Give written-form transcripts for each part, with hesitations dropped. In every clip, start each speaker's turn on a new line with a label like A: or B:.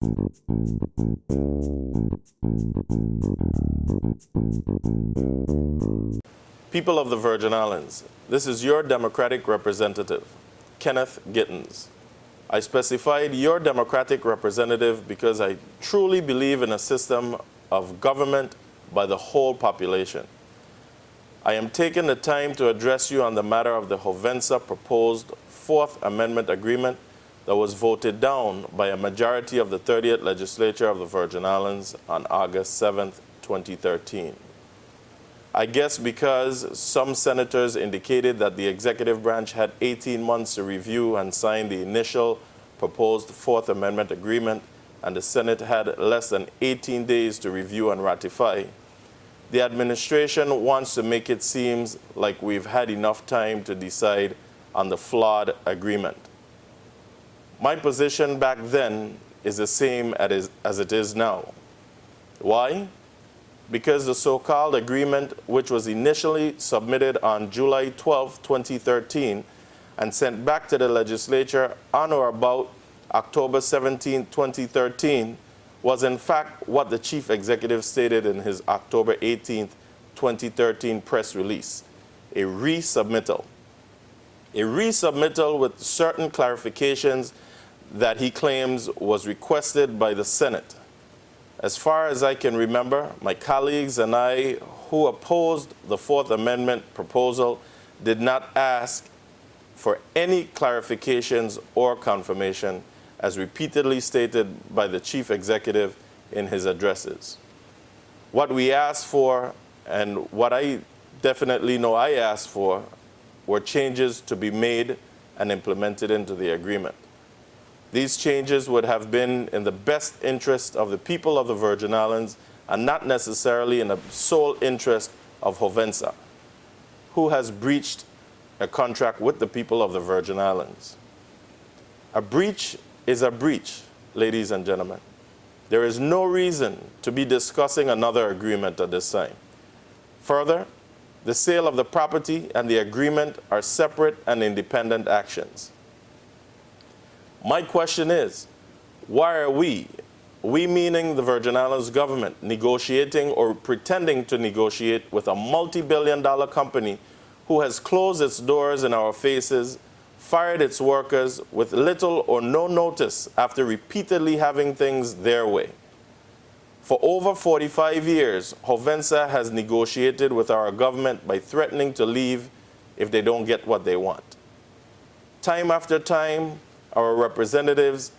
A: People of the Virgin Islands, this is your Democratic representative, Kenneth Gittens. I specified your Democratic representative because I truly believe in a system of government by the whole population. I am taking the time to address you on the matter of the HOVENSA proposed Fourth Amendment Agreement that was voted down by a majority of the 30th Legislature of the Virgin Islands on August 7, 2013. I guess because some senators indicated that the executive branch had 18 months to review and sign the initial proposed Fourth Amendment Agreement, and the Senate had less than 18 days to review and ratify, the administration wants to make it seem like we've had enough time to decide on the flawed agreement. My position back then is the same as it is now. Why? Because the so-called agreement, which was initially submitted on July 12, 2013, and sent back to the legislature on or about October 17, 2013, was in fact what the chief executive stated in his October 18, 2013 press release, a resubmittal. A resubmittal with certain clarifications that he claims was requested by the Senate. As far as I can remember, my colleagues and I who opposed the Fourth Amendment proposal did not ask for any clarifications or confirmation, as repeatedly stated by the chief executive in his addresses. What we asked for, and what I definitely know I asked for, were changes to be made and implemented into the agreement. These changes would have been in the best interest of the people of the Virgin Islands and not necessarily in the sole interest of HOVENSA, who has breached a contract with the people of the Virgin Islands. A breach is a breach, ladies and gentlemen. There is no reason to be discussing another agreement at this time. Further, the sale of the property and the agreement are separate and independent actions. My question is, why are we meaning the Virgin Islands government, negotiating or pretending to negotiate with a multi-billion-dollar company who has closed its doors in our faces, fired its workers with little or no notice after repeatedly having things their way? For over 45 years, HOVENSA has negotiated with our government by threatening to leave if they don't get what they want. Time after time, our representatives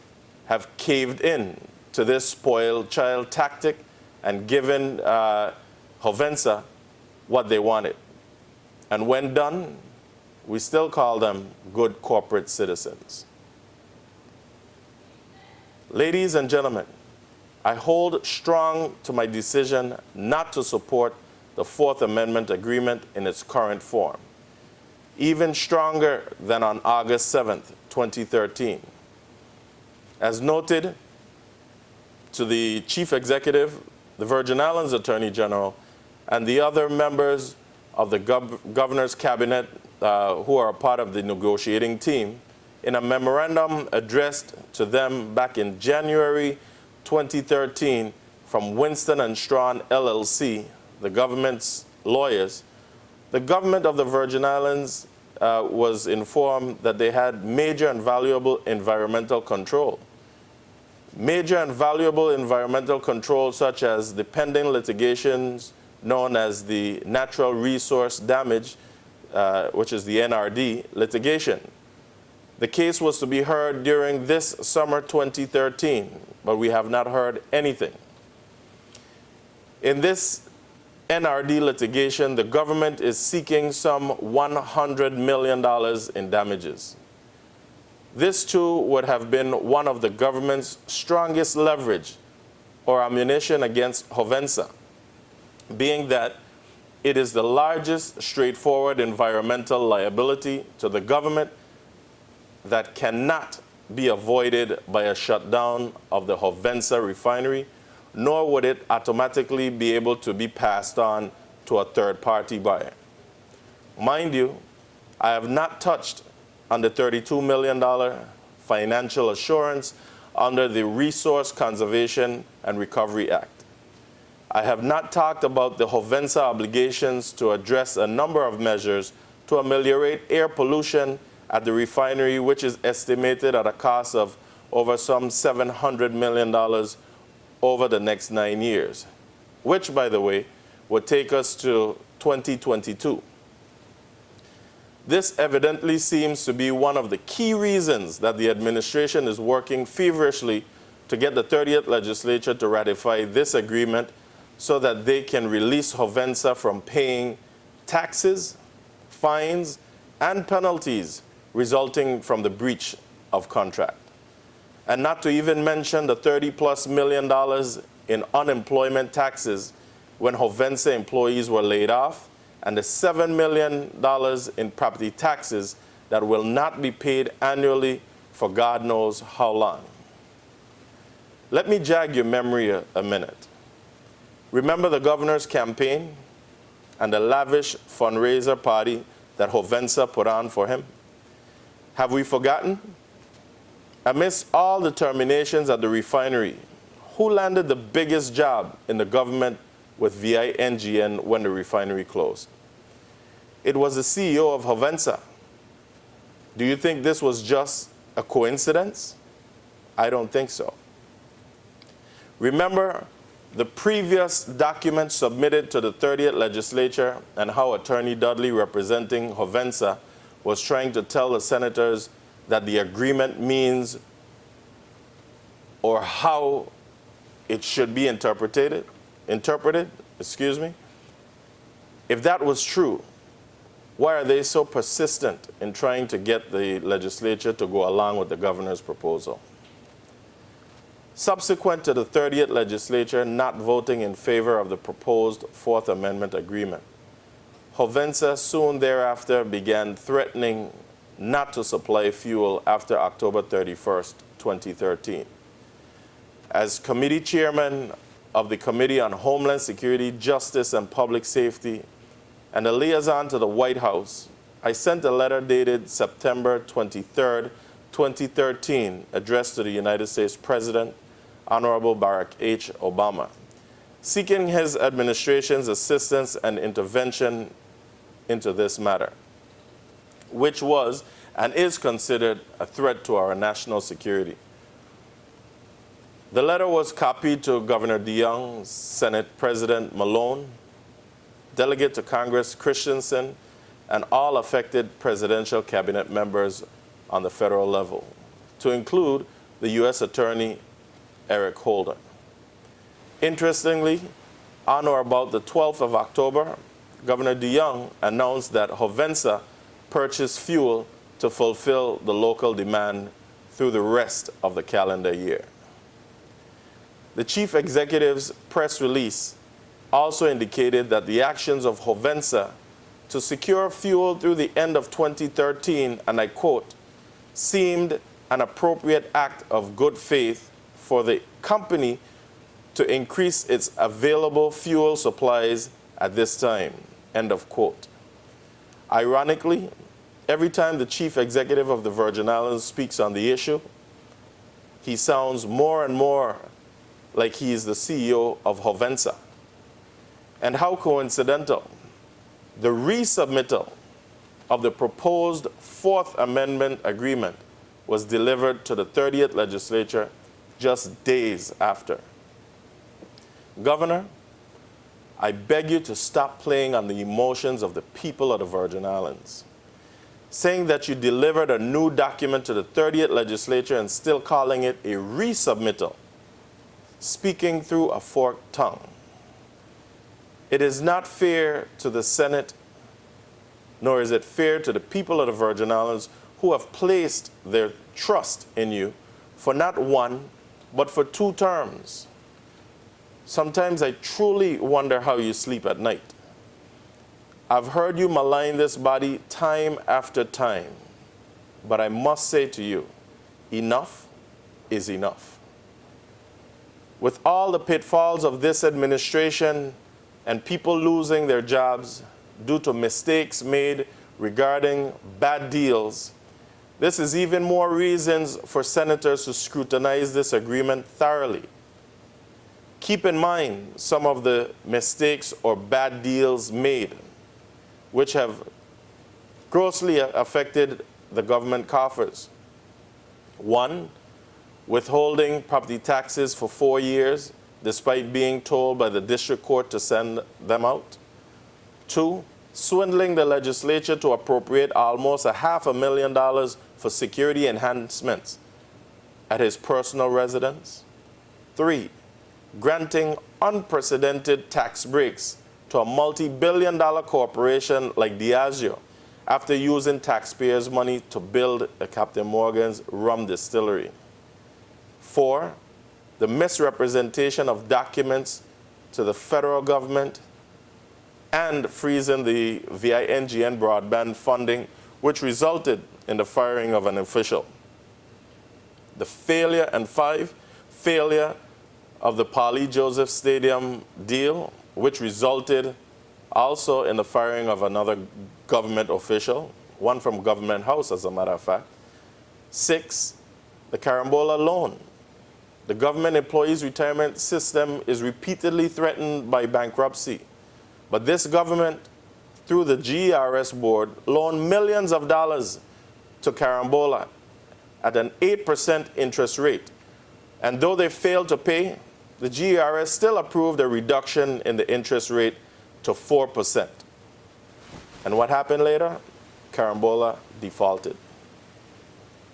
A: have caved in to this spoiled child tactic and given HOVENSA what they wanted. And when done, we still call them good corporate citizens. Ladies and gentlemen, I hold strong to my decision not to support the Fourth Amendment Agreement in its current form, even stronger than on August 7th, 2013. As noted to the Chief Executive, the Virgin Islands Attorney General, and the other members of the Governor's Cabinet who are a part of the negotiating team, in a memorandum addressed to them back in January 2013 from Winston & Strawn LLC, the government's lawyers, the government of the Virgin Islands was informed that they had major and valuable environmental control. Major and valuable environmental control, such as the pending litigations known as the Natural Resource Damage, which is the NRD litigation. The case was to be heard during this summer 2013, but we have not heard anything. In this NRD litigation, the government is seeking some $100 million in damages. This too would have been one of the government's strongest leverage or ammunition against HOVENSA, being that it is the largest straightforward environmental liability to the government that cannot be avoided by a shutdown of the HOVENSA refinery, nor would it automatically be able to be passed on to a third-party buyer. Mind you, I have not touched on the $32 million financial assurance under the Resource Conservation and Recovery Act. I have not talked about the HOVENSA obligations to address a number of measures to ameliorate air pollution at the refinery, which is estimated at a cost of over some $700 million over the next 9 years, which, by the way, would take us to 2022. This evidently seems to be one of the key reasons that the administration is working feverishly to get the 30th legislature to ratify this agreement so that they can release HOVENSA from paying taxes, fines, and penalties resulting from the breach of contract. And not to even mention the $30+ million in unemployment taxes when HOVENSA employees were laid off, and the $7 million in property taxes that will not be paid annually for God knows how long. Let me jog your memory a minute. Remember the governor's campaign and the lavish fundraiser party that HOVENSA put on for him? Have we forgotten? Amidst all the terminations at the refinery, who landed the biggest job in the government with VINGN when the refinery closed? It was the CEO of HOVENSA. Do you think this was just a coincidence? I don't think so. Remember the previous document submitted to the 30th legislature and how Attorney Dudley, representing HOVENSA, was trying to tell the senators that the agreement means or how it should be interpreted, excuse me. If that was true, why are they so persistent in trying to get the legislature to go along with the governor's proposal? Subsequent to the 30th legislature not voting in favor of the proposed Fourth Amendment agreement, HOVENSA soon thereafter began threatening not to supply fuel after October 31st, 2013. As committee chairman of the Committee on Homeland Security, Justice, and Public Safety, and a liaison to the White House, I sent a letter dated September 23rd, 2013, addressed to the United States President, Honorable Barack H. Obama, seeking his administration's assistance and intervention into this matter, which was and is considered a threat to our national security. The letter was copied to Governor DeYoung, Senate President Malone, Delegate to Congress Christensen, and all affected presidential cabinet members on the federal level, to include the U.S. Attorney Eric Holder. Interestingly, on or about the 12th of October, Governor DeYoung announced that HOVENSA purchased fuel to fulfill the local demand through the rest of the calendar year. The chief executive's press release also indicated that the actions of HOVENSA to secure fuel through the end of 2013, and I quote, seemed an appropriate act of good faith for the company to increase its available fuel supplies at this time, end of quote. Ironically, every time the chief executive of the Virgin Islands speaks on the issue, he sounds more and more like he is the CEO of HOVENSA. And how coincidental, the resubmittal of the proposed Fourth Amendment agreement was delivered to the 30th legislature just days after. Governor, I beg you to stop playing on the emotions of the people of the Virgin Islands. Saying that you delivered a new document to the 30th legislature and still calling it a resubmittal, speaking through a forked tongue. It is not fair to the Senate, nor is it fair to the people of the Virgin Islands who have placed their trust in you for not one, but for 2 terms. Sometimes I truly wonder how you sleep at night. I've heard you malign this body time after time, but I must say to you, enough is enough. With all the pitfalls of this administration and people losing their jobs due to mistakes made regarding bad deals, This is even more reasons for senators to scrutinize this agreement thoroughly. Keep in mind some of the mistakes or bad deals made, which have grossly affected the government coffers. 1, withholding property taxes for 4 years, despite being told by the district court to send them out. 2, swindling the legislature to appropriate almost $500,000 for security enhancements at his personal residence. 3, granting unprecedented tax breaks to a multi-billion-dollar corporation like Diageo after using taxpayers' money to build a Captain Morgan's rum distillery. 4, the misrepresentation of documents to the federal government and freezing the VINGN broadband funding, which resulted in the firing of an official. The failure, and 5, failure of the Pauley Joseph Stadium deal, which resulted also in the firing of another government official, one from Government House, as a matter of fact. 6, the Carambola loan. The government employees' retirement system is repeatedly threatened by bankruptcy. But this government, through the GERS board, loaned millions of dollars to Carambola at an 8% interest rate. And though they failed to pay, the GERS still approved a reduction in the interest rate to 4%. And what happened later? Carambola defaulted.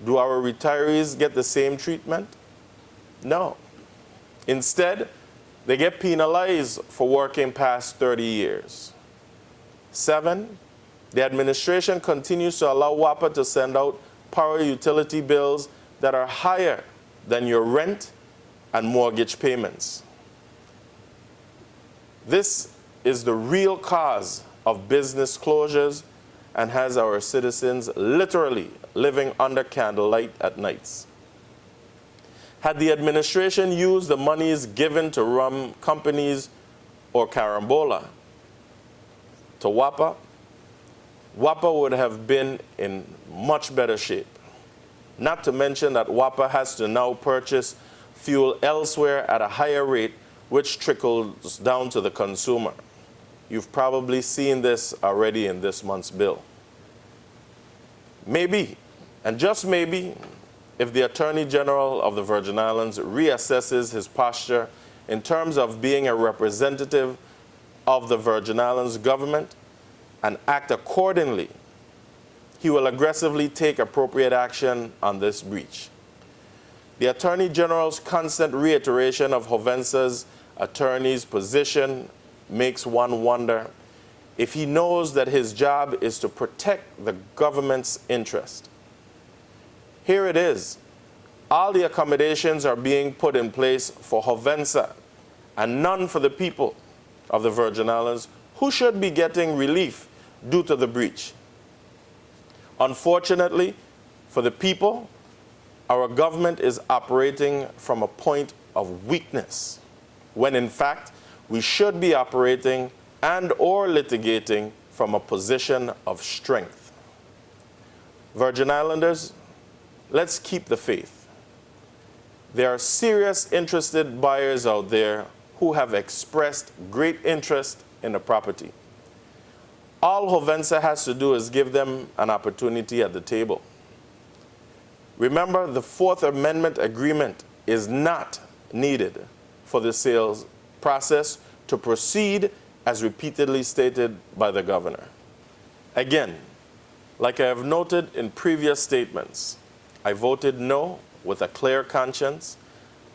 A: Do our retirees get the same treatment? No. Instead, they get penalized for working past 30 years. 7, the administration continues to allow WAPA to send out power utility bills that are higher than your rent and mortgage payments. This is the real cause of business closures and has our citizens literally living under candlelight at nights. Had the administration used the monies given to rum companies or Carambola to WAPA, WAPA would have been in much better shape. Not to mention that WAPA has to now purchase fuel elsewhere at a higher rate, which trickles down to the consumer. You've probably seen this already in this month's bill. Maybe, and just maybe, if the Attorney General of the Virgin Islands reassesses his posture in terms of being a representative of the Virgin Islands government and act accordingly, he will aggressively take appropriate action on this breach. The Attorney General's constant reiteration of HOVENSA's attorney's position makes one wonder if he knows that his job is to protect the government's interest. Here it is. All the accommodations are being put in place for HOVENSA and none for the people of the Virgin Islands who should be getting relief due to the breach. Unfortunately, for the people, our government is operating from a point of weakness, when in fact we should be operating and or litigating from a position of strength. Virgin Islanders, let's keep the faith. There are serious interested buyers out there who have expressed great interest in the property. All HOVENSA has to do is give them an opportunity at the table. Remember, the Fourth Amendment Agreement is not needed for the sales process to proceed as repeatedly stated by the governor. Again, like I have noted in previous statements, I voted no with a clear conscience,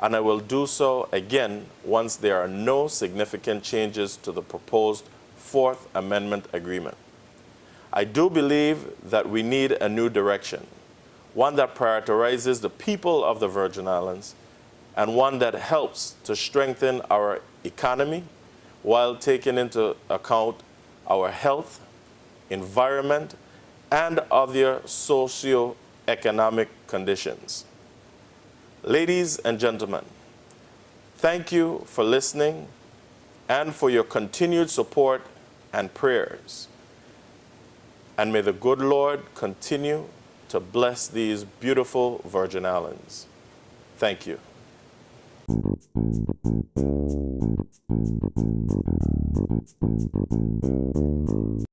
A: and I will do so again once there are no significant changes to the proposed Fourth Amendment Agreement. I do believe that we need a new direction, one that prioritizes the people of the Virgin Islands and one that helps to strengthen our economy while taking into account our health, environment, and other socio-economic conditions. Ladies and gentlemen, thank you for listening and for your continued support and prayers. And may the good Lord continue to bless these beautiful Virgin Islands. Thank you.